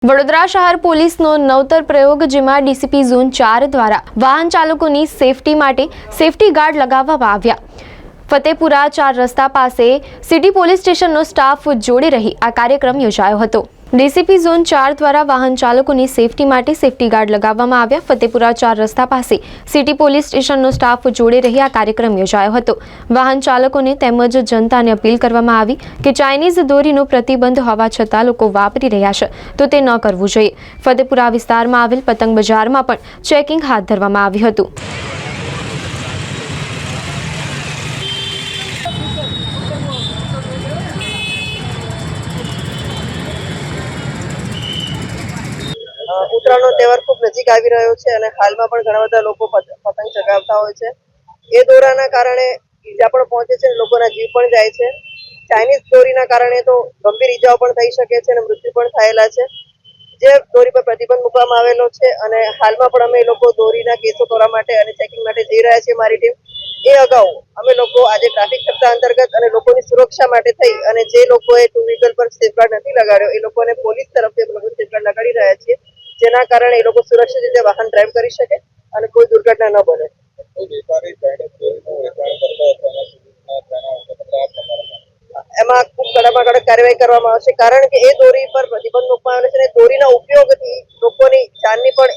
વડોદરા શહેર પોલીસનો નવતર પ્રયોગ, જેમાં ડીસીપી ઝોન 4 દ્વારા વાહન ચાલકોની સેફટી માટે સેફટી ગાર્ડ લગાવવામાં આવ્યા। ફતેપુરા 4 રસ્તા પાસે સિટી પોલીસ સ્ટેશનનો સ્ટાફ જોડે રહી આ કાર્યક્રમ યોજાયો હતો। ડીસીપી ઝોન 4 દ્વારા વાહન ચાલકોની સેફટી માટે સેફટી ગાર્ડ લગાવવામાં આવ્યા। ફતેપુરા 4 રસ્તા પાસે સિટી પોલીસ સ્ટેશનનો સ્ટાફ જોડે રહી આ કાર્યક્રમ યોજાયો હતો। વાહન ચાલકોને તેમજ જનતાને અપીલ કરવામાં આવી કે ચાઇનીઝ દોરીનો પ્રતિબંધ હોવા છતાં લોકો વાપરી રહ્યા છે તો તે ન કરવું જોઈએ। ફતેપુરા વિસ્તારમાં આવેલ પતંગ બજારમાં પણ ચેકિંગ હાથ ધરવામાં આવ્યું હતું। ઉત્તરાયણનો તહેવાર ખૂબ નજીક આવી રહ્યો છે અને હાલમાં પણ ઘણા બધા લોકો પતંગ ચગાવતા હોય છે। એ દોરાના કારણે ઈજા પણ પહોંચે છે, લોકોના જીવ પણ જાય છે। ચાઇનીઝ દોરીના કારણે તો ગંભીર ઈજાઓ પણ થઈ શકે છે અને મૃત્યુ પણ થયેલા છે। જે દોરી પર પ્રતિબંધ મૂકવામાં આવેલો છે અને હાલમાં પણ અમે લોકો દોરીના કેસો કરવા માટે અને ચેકિંગ માટે જઈ રહ્યા છીએ, મારી ટીમ। એ અગાઉ અમે લોકો આજે ટ્રાફિક સપ્તાહ અંતર્ગત અને લોકોની સુરક્ષા માટે થઈ અને જે લોકોએ ટુ વ્હીલર પર સેફગાર્ડ નથી લગાડ્યો એ લોકોને પોલીસ તરફથી અમે લોકો સેફગાર્ડ લગાડી રહ્યા છીએ, જેના કારણે એ લોકો સુરક્ષિત રીતે વાહન ડ્રાઈવ કરી શકે અને કોઈ દુર્ઘટના ન બને। એમાં ખૂબ કડકમાં કડક કાર્યવાહી કરવામાં આવશે, કારણ કે એ દોરી પર પ્રતિબંધ મૂકવામાં આવે છે અને દોરીના ઉપયોગથી લોકોની જાનની પણ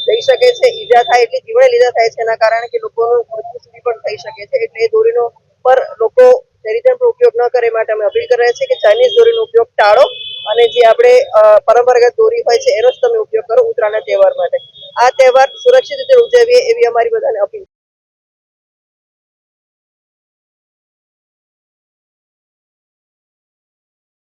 જઈ શકે છે, ઈજા થાય એટલે જીવને લીધા થાય છે, એના કારણે કે લોકોનું મૃત્યુ સુધી પણ થઈ શકે છે। એટલે એ દોરીનો પર લોકો ચેરિટેબલ ઉપયોગ ન કરે માટે અમે અપીલ કરી રહ્યા છીએ કે ચાઇનીઝ દોરીનો ઉપયોગ ટાળો અને જે આપણે પરંપરાગત દોરી હોય છે એનો જ તમે ઉપયોગ કરો ઉત્તરાયણના તહેવાર માટે। આ તહેવાર સુરક્ષિત રીતે ઉજવીએ એવી અમારી બધાને અપીલ છે।